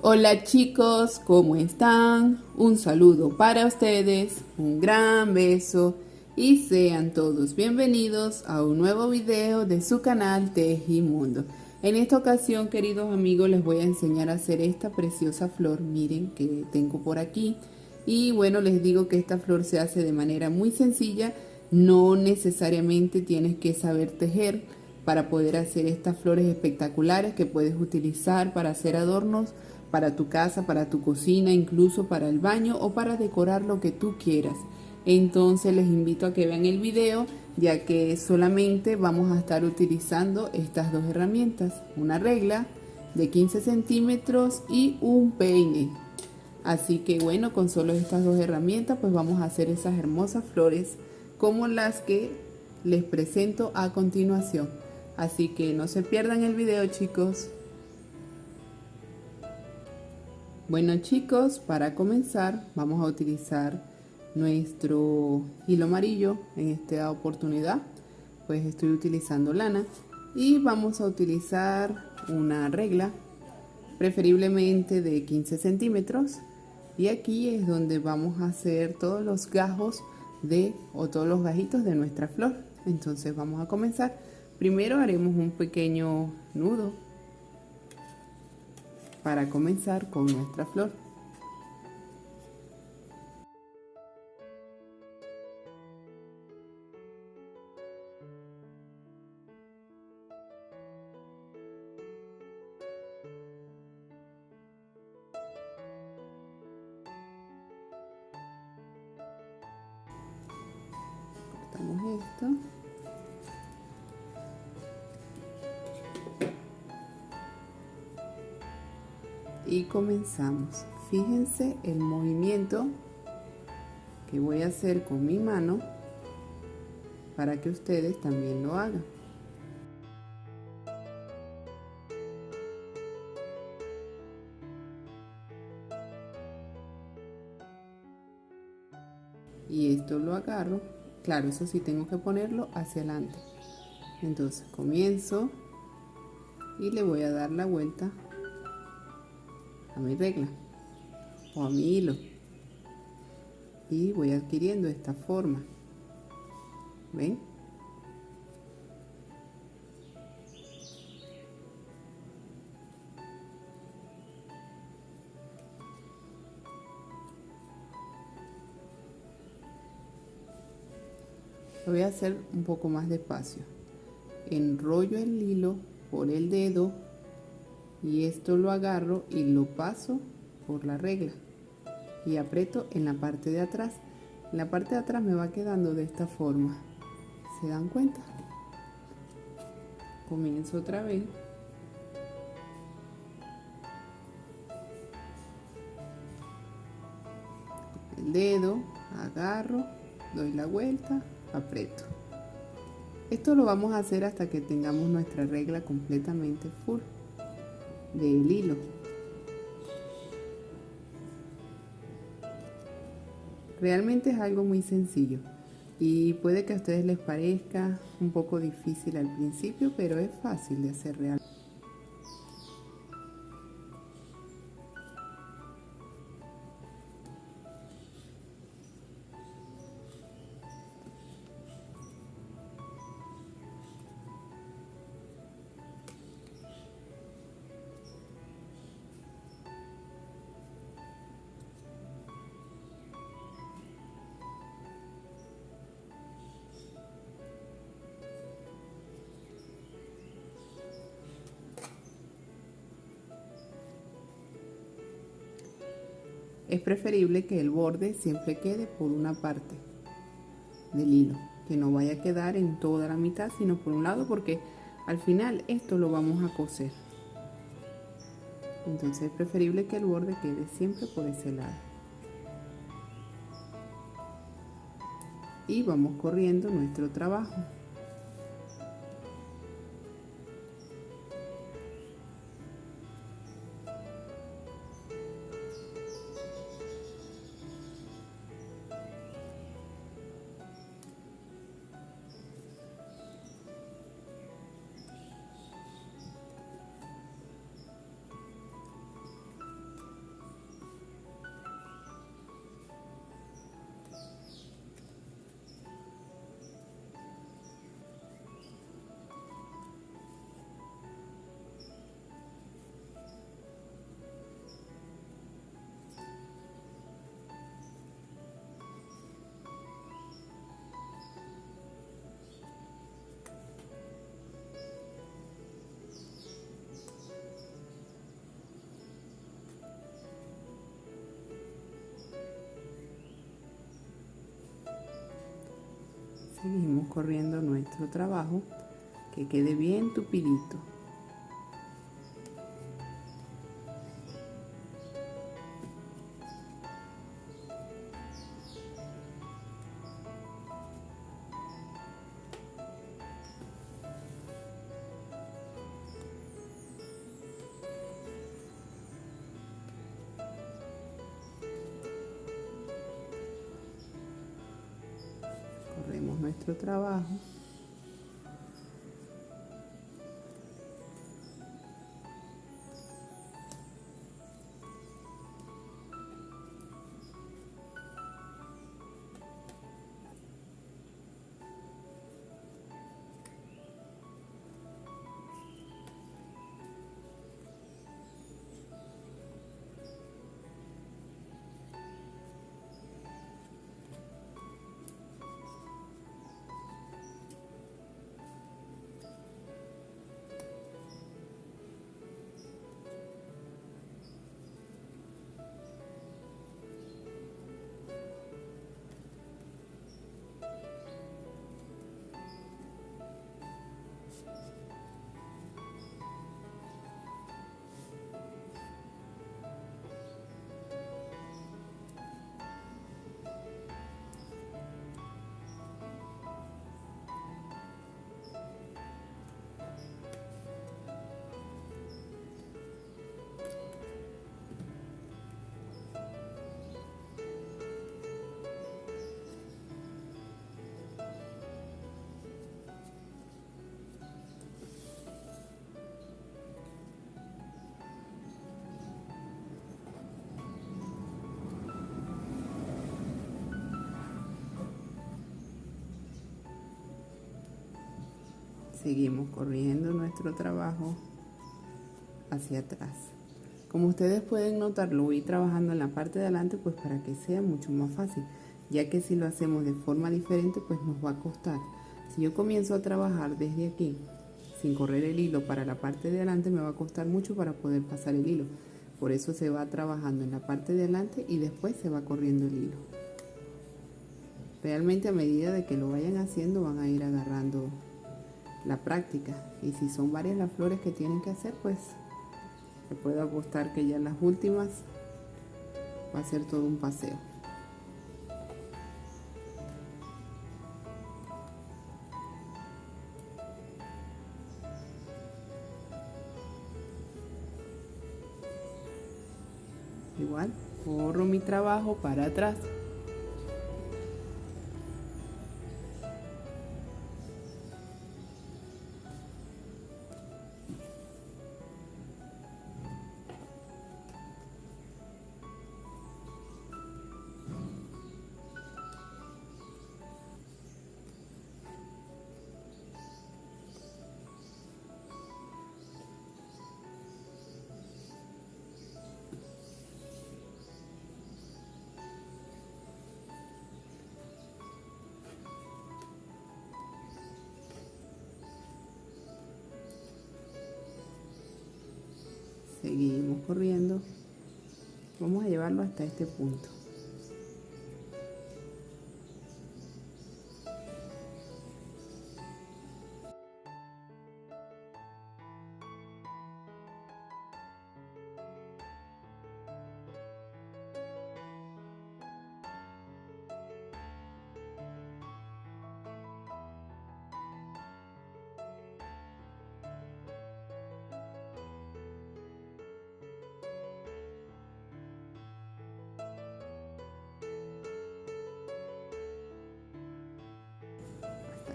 Hola chicos, ¿cómo están? Un saludo para ustedes, un gran beso y sean todos bienvenidos a un nuevo video de su canal Tejimundo. En esta ocasión, queridos amigos, les voy a enseñar a hacer esta preciosa flor, miren que tengo por aquí. Y bueno, les digo que esta flor se hace de manera muy sencilla, no necesariamente tienes que saber tejer para poder hacer estas flores espectaculares que puedes utilizar para hacer adornos para tu casa, para tu cocina, incluso para el baño o para decorar lo que tú quieras. Entonces les invito a que vean el video, ya que solamente vamos a estar utilizando estas dos herramientas, una regla de 15 centímetros y un peine. Así que bueno, con solo estas dos herramientas pues vamos a hacer esas hermosas flores como las que les presento a continuación. Así que no se pierdan el video, chicos. Bueno chicos, para comenzar vamos a utilizar nuestro hilo amarillo. En esta oportunidad pues estoy utilizando lana y vamos a utilizar una regla preferiblemente de 15 centímetros, y aquí es donde vamos a hacer todos los gajos todos los gajitos de nuestra flor. Entonces vamos a comenzar. Primero haremos un pequeño nudo para comenzar con nuestra flor. Cortamos esto. Y comenzamos. Fíjense el movimiento que voy a hacer con mi mano para que ustedes también lo hagan. Y esto lo agarro, claro, eso sí tengo que ponerlo hacia adelante. Entonces comienzo y le voy a dar la vuelta a mi regla o a mi hilo y voy adquiriendo esta forma. ¿Ven? Lo voy a hacer un poco más despacio. Enrollo el hilo por el dedo y esto lo agarro y lo paso por la regla y aprieto en la parte de atrás. En la parte de atrás me va quedando de esta forma. ¿Se dan cuenta? Comienzo otra vez. El dedo, agarro, doy la vuelta, aprieto. Esto lo vamos a hacer hasta que tengamos nuestra regla completamente full del hilo. Realmente es algo muy sencillo y puede que a ustedes les parezca un poco difícil al principio, pero es fácil de hacer realmente. Es preferible que el borde siempre quede por una parte del hilo, que no vaya a quedar en toda la mitad, sino por un lado, porque al final esto lo vamos a coser. Entonces es preferible que el borde quede siempre por ese lado. Y vamos corriendo nuestro trabajo. Seguimos corriendo nuestro trabajo, que quede bien tupidito. Corremos nuestro trabajo. Seguimos corriendo nuestro trabajo hacia atrás. Como ustedes pueden notar, lo voy trabajando en la parte de adelante pues para que sea mucho más fácil, ya que si lo hacemos de forma diferente pues nos va a costar. Si yo comienzo a trabajar desde aquí sin correr el hilo para la parte de adelante, me va a costar mucho para poder pasar el hilo. Por eso se va trabajando en la parte de adelante y después se va corriendo el hilo. Realmente a medida de que lo vayan haciendo van a ir agarrando la práctica, y si son varias las flores que tienen que hacer, pues se puede apostar que ya en las últimas va a ser todo un paseo. Igual corro mi trabajo para atrás. Seguimos corriendo. Vamos a llevarlo hasta este punto.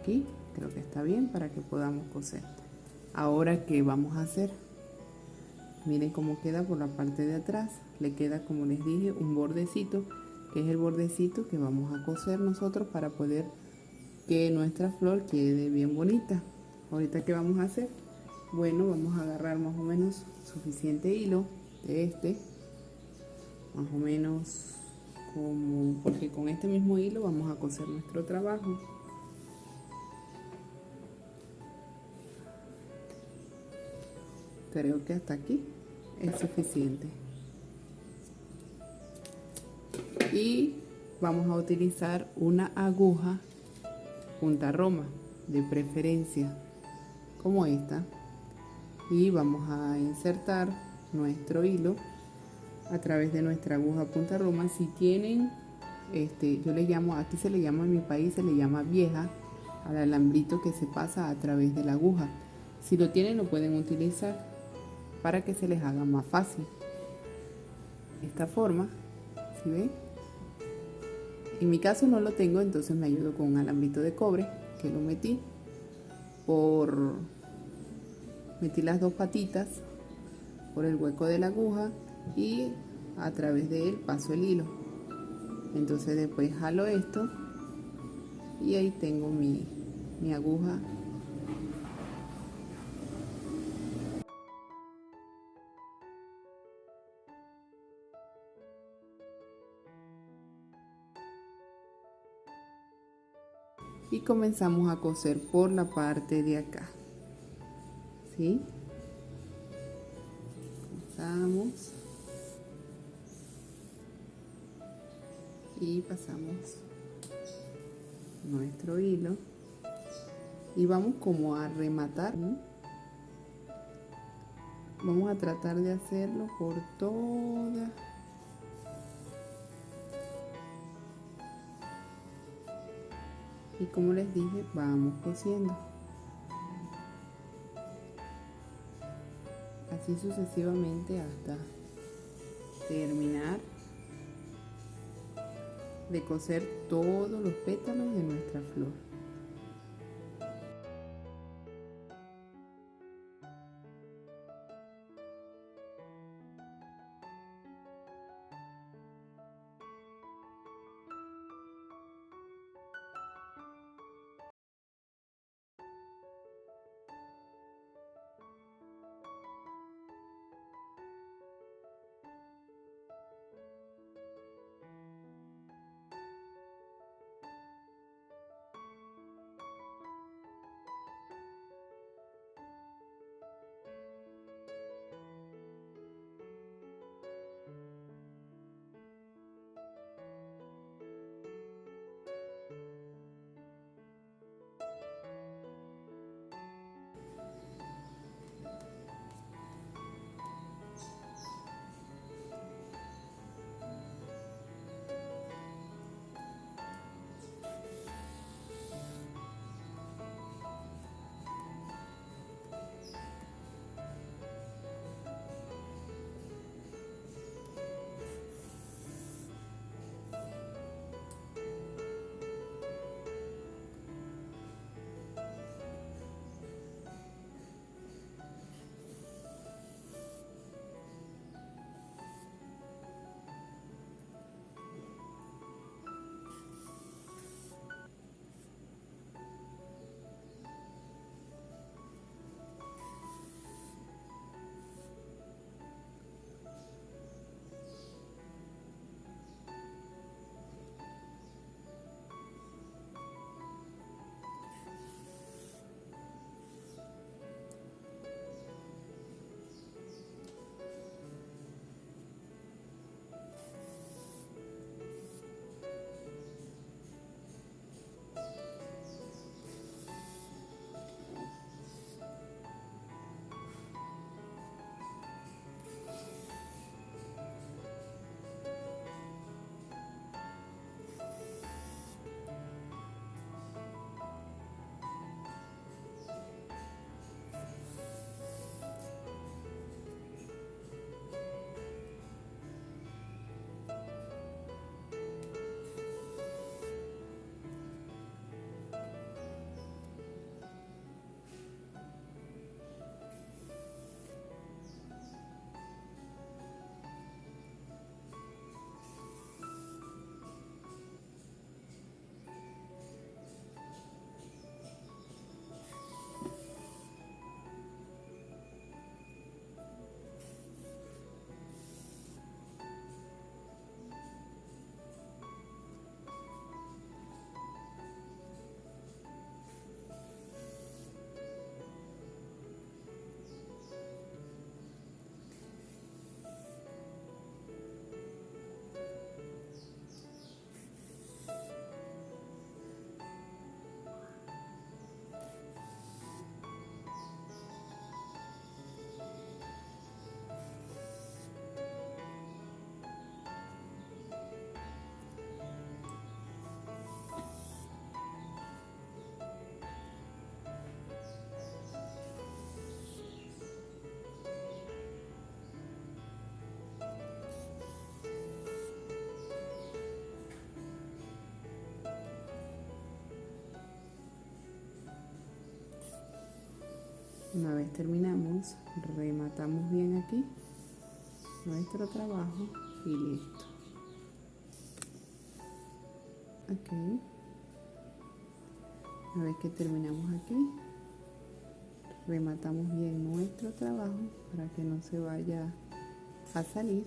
Aquí creo que está bien para que podamos coser. Ahora, ¿qué vamos a hacer? Miren cómo queda por la parte de atrás. Le queda, como les dije, un bordecito, que es el bordecito que vamos a coser nosotros para poder que nuestra flor quede bien bonita. Ahorita, ¿qué vamos a hacer? Bueno, vamos a agarrar más o menos suficiente hilo de este, más o menos como, porque con este mismo hilo vamos a coser nuestro trabajo. Creo que hasta aquí es suficiente. Y vamos a utilizar una aguja punta roma, de preferencia como esta, y vamos a insertar nuestro hilo a través de nuestra aguja punta roma. Si tienen, yo le llamo, aquí se le llama, en mi país se le llama vieja al alambrito que se pasa a través de la aguja. Si lo tienen, lo pueden utilizar para que se les haga más fácil. De esta forma, ¿sí ven? En mi caso no lo tengo, entonces me ayudo con un alambrito de cobre que lo metí las dos patitas por el hueco de la aguja y a través de él paso el hilo. Entonces después jalo esto y ahí tengo mi aguja. Y comenzamos a coser por la parte de acá, ¿sí? Comenzamos y pasamos nuestro hilo y vamos como a rematar, ¿no? Vamos a tratar de hacerlo por toda y como les dije, vamos cosiendo así sucesivamente hasta terminar de coser todos los pétalos de nuestra flor. Una vez terminamos, rematamos bien aquí nuestro trabajo y listo. Ok. Una vez que terminamos aquí, rematamos bien nuestro trabajo para que no se vaya a salir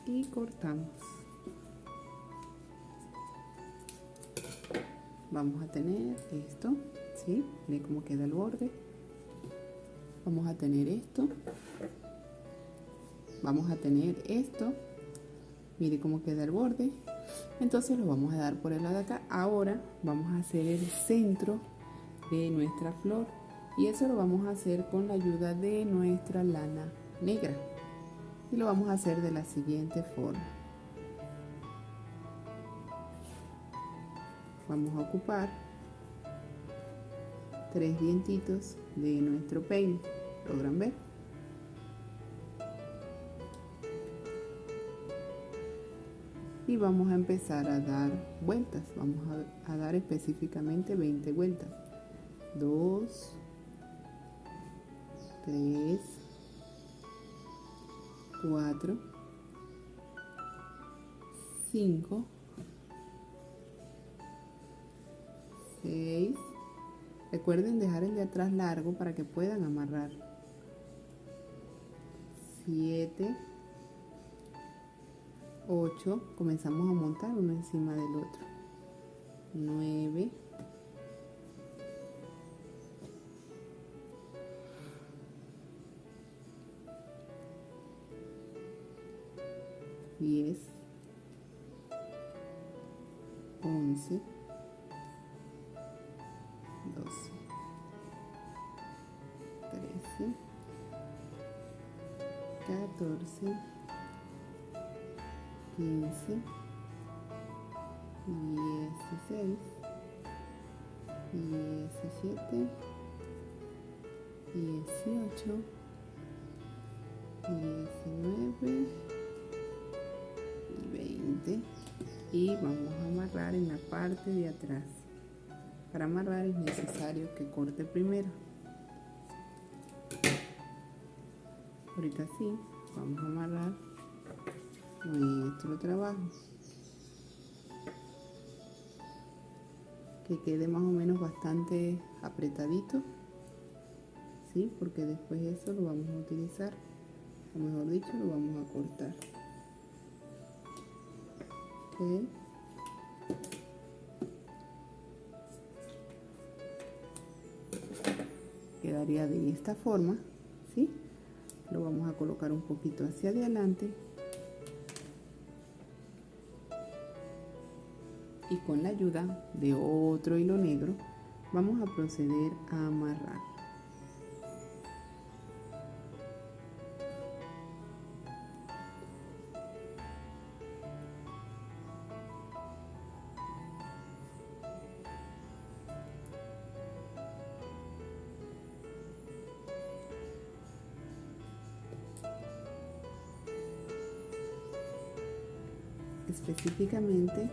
y cortamos. Vamos a tener esto, ¿sí? Ve cómo queda el borde. Vamos a tener esto. Vamos a tener esto. Mire cómo queda el borde. Entonces lo vamos a dar por el lado de acá. Ahora vamos a hacer el centro de nuestra flor. Y eso lo vamos a hacer con la ayuda de nuestra lana negra. Y lo vamos a hacer de la siguiente forma. Vamos a ocupar 3 dientitos de nuestro peine. ¿Logran ver? Y vamos a empezar a dar vueltas. Vamos a dar específicamente 20 vueltas. 2, 3, 4, 5, 6. Recuerden dejar el de atrás largo para que puedan amarrar. 7, 8. Comenzamos a montar uno encima del otro. 9, 10, 11, 12, 13, 14, 15, 16, 17, 18, 19 y 20. Y vamos a amarrar en la parte de atrás. Para amarrar es necesario que corte primero. Ahorita sí, vamos a amarrar nuestro trabajo. Que quede más o menos bastante apretadito, ¿sí? Porque después eso lo vamos a utilizar, o mejor dicho, lo vamos a cortar. Okay. Quedaría de esta forma, ¿sí? Lo vamos a colocar un poquito hacia adelante y con la ayuda de otro hilo negro vamos a proceder a amarrar. Específicamente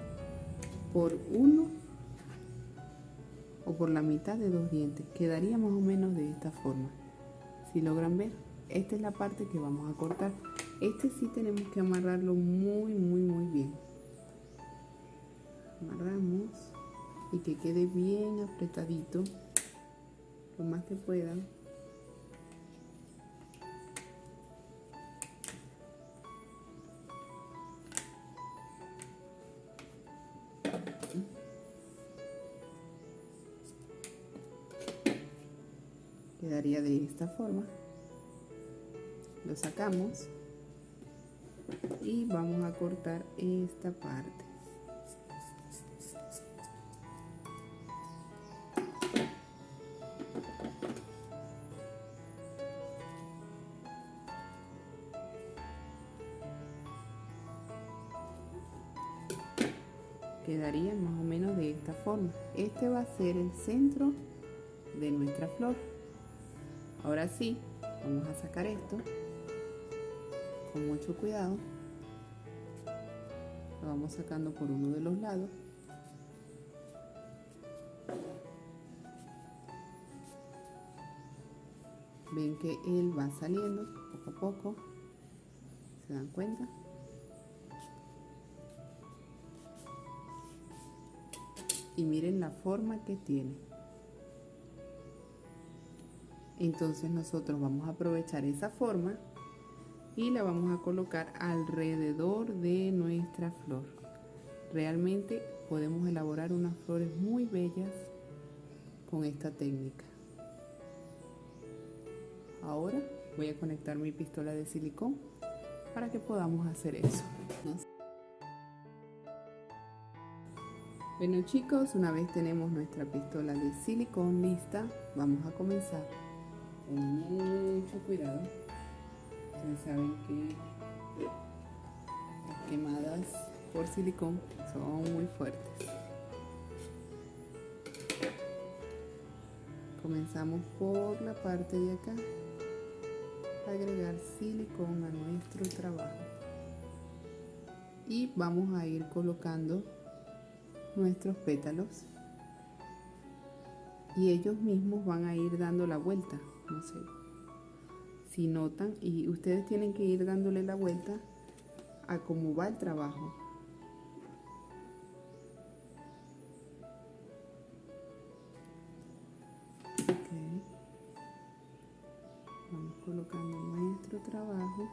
por uno o por la mitad de 2 dientes, quedaría más o menos de esta forma. Si logran ver, esta es la parte que vamos a cortar. Este sí tenemos que amarrarlo muy bien. Amarramos y que quede bien apretadito lo más que puedan. Quedaría de esta forma. Lo sacamos y vamos a cortar esta parte. Quedaría más o menos de esta forma. Este va a ser el centro de nuestra flor. Ahora sí, vamos a sacar esto con mucho cuidado. Lo vamos sacando por uno de los lados. ven que él va saliendo poco a poco, ¿se dan cuenta? Y miren la forma que tiene. Entonces nosotros vamos a aprovechar esa forma y la vamos a colocar alrededor de nuestra flor. Realmente podemos elaborar unas flores muy bellas con esta técnica. Ahora voy a conectar mi pistola de silicón para que podamos hacer eso. Bueno chicos, una vez tenemos nuestra pistola de silicón lista, vamos a comenzar con mucho cuidado. Ustedes saben que las quemadas por silicón son muy fuertes. Comenzamos por la parte de acá, agregar silicón a nuestro trabajo y vamos a ir colocando nuestros pétalos y ellos mismos van a ir dando la vuelta. No sé si notan, y ustedes tienen que ir dándole la vuelta a cómo va el trabajo. Okay. Vamos colocando nuestro trabajo.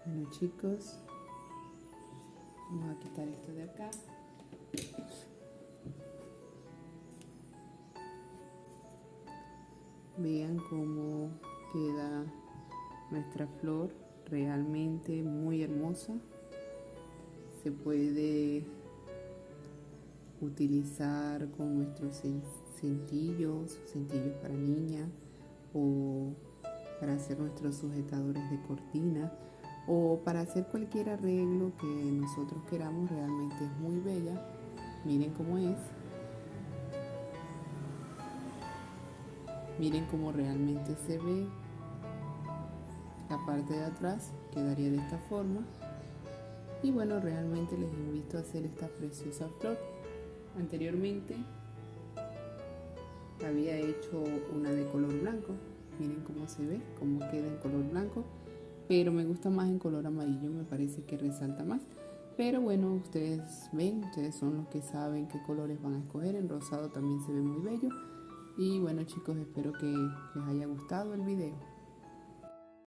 Bueno chicos, vamos a quitar esto de acá. Vean cómo queda nuestra flor, realmente muy hermosa. Se puede utilizar con nuestros cintillos para niña, o para hacer nuestros sujetadores de cortina, o para hacer cualquier arreglo que nosotros queramos. Realmente es muy bella. Miren cómo es. Miren cómo realmente se ve. La parte de atrás quedaría de esta forma. Y bueno, realmente les invito a hacer esta preciosa flor. Anteriormente había hecho una de color blanco. Miren cómo se ve, cómo queda en color blanco. Pero me gusta más en color amarillo, me parece que resalta más. Pero bueno, ustedes ven, ustedes son los que saben qué colores van a escoger. En rosado también se ve muy bello. Y bueno chicos, espero que les haya gustado el video.